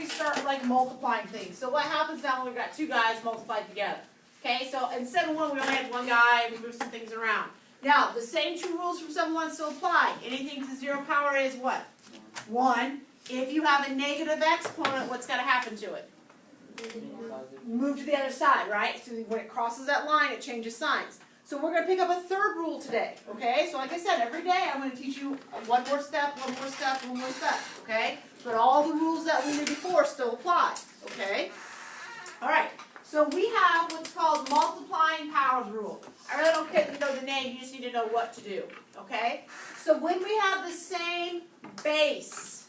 we start like multiplying things. So what happens now when we've got two guys multiplied together? Okay, so instead of one, we only have one guy, and we move some things around. Now, the same two rules from 7-1 still apply. Anything to 0 power is what? 1. If you have a negative exponent, what's got to happen to it? Move to the other side, right? So when it crosses that line, it changes signs. So we're going to pick up a third rule today, okay? So like I said, every day I'm going to teach you one more step, one more step, one more step, okay? But all the rules that we did before still apply, okay? All right, so we have what's called multiplying powers rule. I really don't care if you know the name, you just need to know what to do, okay? So when we have the same base,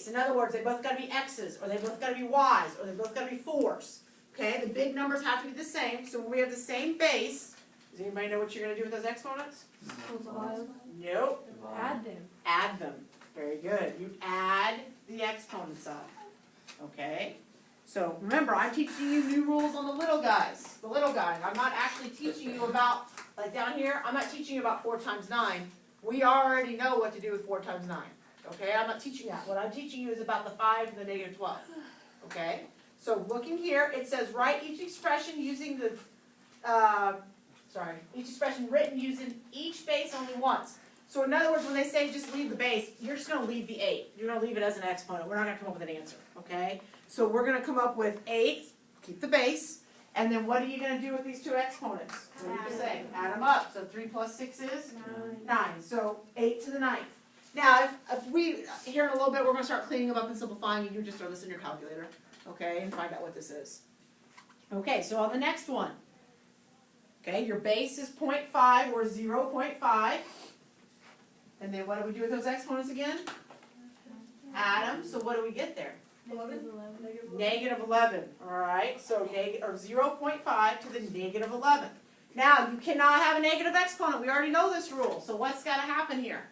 in other words, they both got to be x's, or they both got to be y's, or they both got to be 4s. Okay, the big numbers have to be the same. So when we have the same base, does anybody know what you're going to do with those exponents? Nope. Add them. Add them. Very good. You add the exponents up. Okay? So remember, I'm teaching you new rules on the little guys. The little guys. I'm not actually teaching you about, like down here, I'm not teaching you about 4 times 9. We already know what to do with 4 times 9. Okay? I'm not teaching that. What I'm teaching you is about the 5 and the negative 12. Okay? So looking here, it says write each expression using the, each expression written using each base only once. So in other words, when they say just leave the base, you're just going to leave the 8. You're going to leave it as an exponent. We're not going to come up with an answer, okay? So we're going to come up with 8, keep the base, and then what are you going to do with these two exponents? What do you say? Add them up. So 3 plus 6 is? 9. So 8 to the 9th. Now, if we, here in a little bit, we're going to start cleaning them up and simplifying, and you just throw this in your calculator. Okay, and find out what this is. Okay, so on the next one, okay, your base is 0.5 or 0.5. And then what do we do with those exponents again? Add them. So what do we get there? 11. Negative 11. All right, so 0.5 to the negative 11. Now, you cannot have a negative exponent. We already know this rule. So what's got to happen here?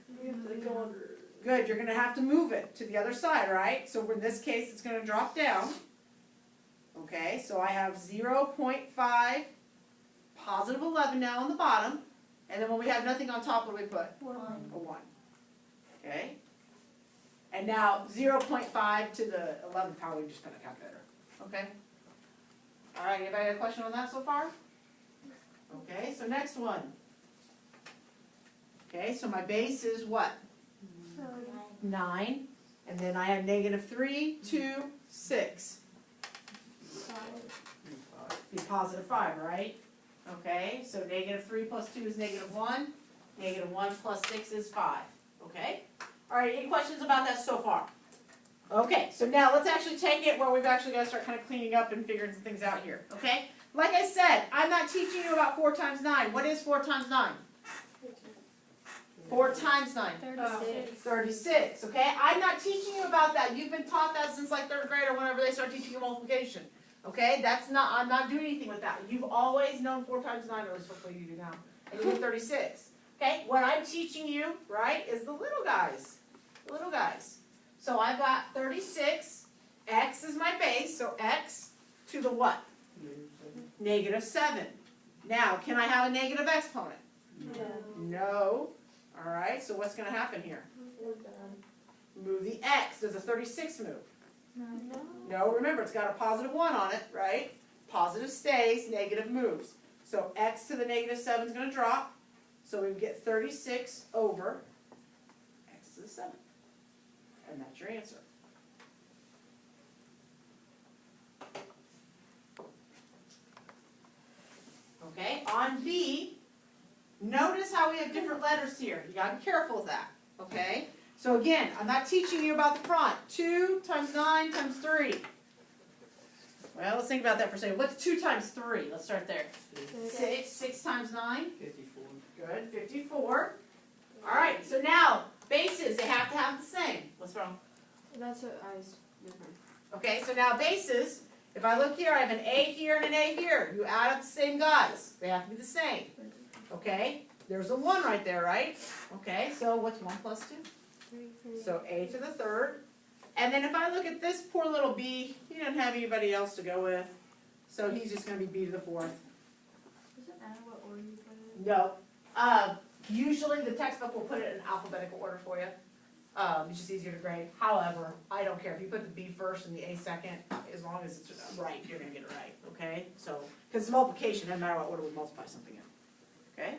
Good, you're going to have to move it to the other side, right? So in this case, it's going to drop down. Okay, so I have 0.5, positive 11 now on the bottom. And then when we have nothing on top, what do we put? 1. A 1. Okay? And now 0.5 to the 11th power, we just put a calculator. Okay? All right, anybody got a question on that so far? Okay, so next one. Okay, so my base is what? 9, and then I have negative 3, 2, 6. Be positive 5, right? Okay, so negative 3 plus 2 is negative 1. Negative 1 plus 6 is 5. Okay? All right, any questions about that so far? Okay, so now let's actually take it where we've actually got to start kind of cleaning up and figuring some things out here. Okay? Like I said, I'm not teaching you about 4 times 9. What is 4 times 9? 4 times 9. 36. 36, okay? I'm not teaching you about that. You've been taught that since like 3rd grade or whenever they start teaching you multiplication. Okay? I'm not doing anything with that. You've always known 4 times 9, or at least hopefully you do now. And you get 36. Okay? What I'm teaching you, right, is the little guys. The little guys. So I've got 36. X is my base, so x to the what? Negative 7. Now, can I have a negative exponent? No. All right, so what's going to happen here? Move the x. Does a 36 move? No, remember, it's got a positive 1 on it, right? Positive stays, negative moves. So x to the negative 7 is going to drop. So we get 36 over x to the 7. And that's your answer. Okay, on B, notice how we have different letters here. You got to be careful with that. Okay? So again, I'm not teaching you about the front. 2 times 9 times 3. Well, let's think about that for a second. What's 2 times 3? Let's start there. 6. 6 times 9? 54. Good. 54. All right, so now, bases, they have to have the same. What's wrong? That's what I was different. Okay, so now bases, if I look here, I have an A here and an A here. You add up the same guys. They have to be the same. Okay, there's a 1 right there, right? Okay, so what's 1 plus 2? 3. So A to the 3rd. And then if I look at this poor little B, he doesn't have anybody else to go with. So he's just going to be B to the 4th. Does it matter what order you put it in? No. Usually the textbook will put it in alphabetical order for you. It's just easier to grade. However, I don't care if you put the B first and the A second, as long as it's right, you're gonna get it right, okay? So, cause it's multiplication, no matter what order we multiply something in, okay?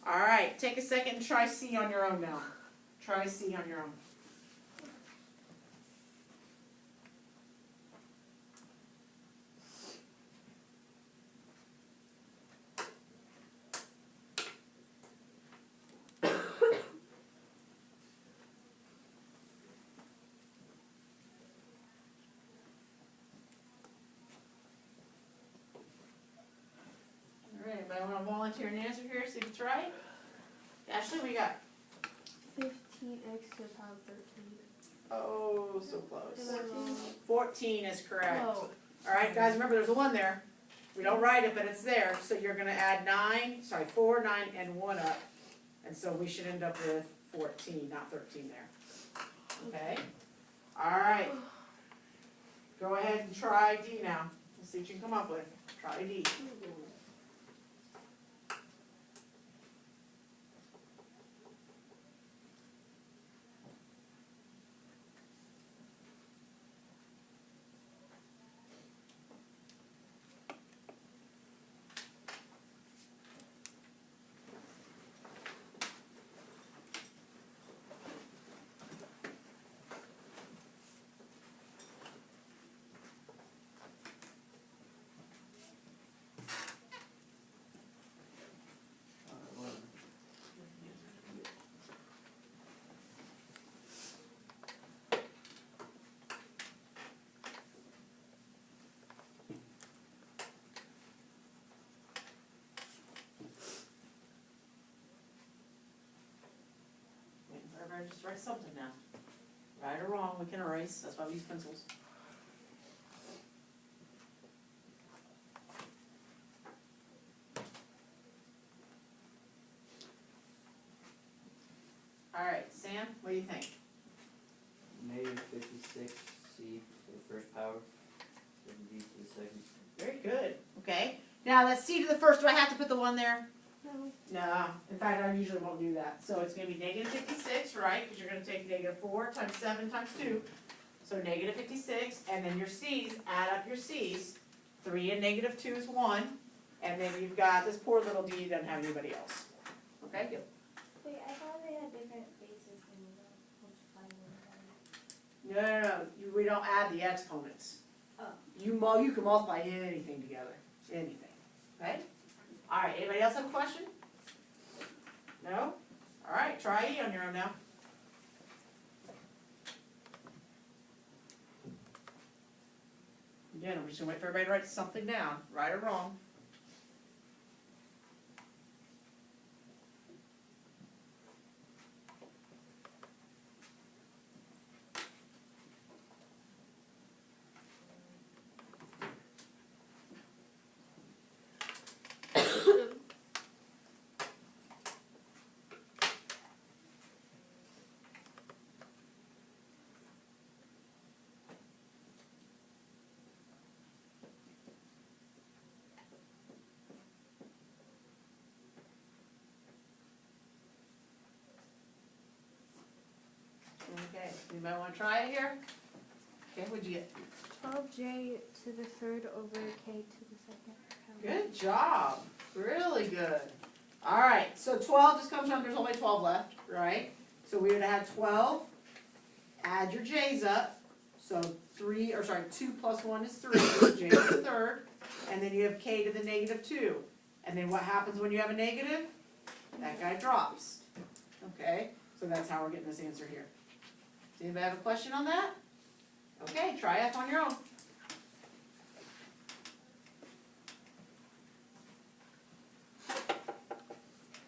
All right, take a second and try C on your own now. Try C on your own. All right, anybody wanna volunteer an answer here, see if it's right? Ashley, what you got? 15x to the power of 13. Oh, so close. Am I wrong? 14 is correct. Oh. All right, guys, remember there's a 1 there. We don't write it, but it's there. So you're gonna add 4, 9, and 1 up. And so we should end up with 14, not 13 there. Okay? All right. Go ahead and try D now. Let's see what you can come up with. Try D. Everybody just write something now. Right or wrong, we can erase. That's why we use pencils. All right, Sam, what do you think? Negative 56 C to the first power, 7D to the second. Very good. Okay. Now let's C to the first. Do I have to put the 1 there? No. No. In fact, I usually won't do that. So it's going to be negative 56, right? Because you're going to take negative 4 times 7 times 2. So negative 56. And then your C's, add up your C's. 3 and negative 2 is 1. And then you've got this poor little D doesn't have anybody else. Okay, good. Wait, I thought they had different bases than multiplying one. We don't add the exponents. Oh. You can multiply anything together. Anything. Okay? All right, anybody else have a question? No? All right, try E on your own now. Again, I'm just gonna wait for everybody to write something down, right or wrong. Okay, anybody wanna try it here? Okay, what'd you get? 12j to the third over k to the second power. Good job, really good. All right, so 12 just comes from, there's only 12 left, right? So we would have 12, add your j's up, so 2 plus 1 is 3, so j to the third, and then you have k to the negative 2. And then what happens when you have a negative? That guy drops, okay? So that's how we're getting this answer here. Does anybody have a question on that? Okay, try F on your own.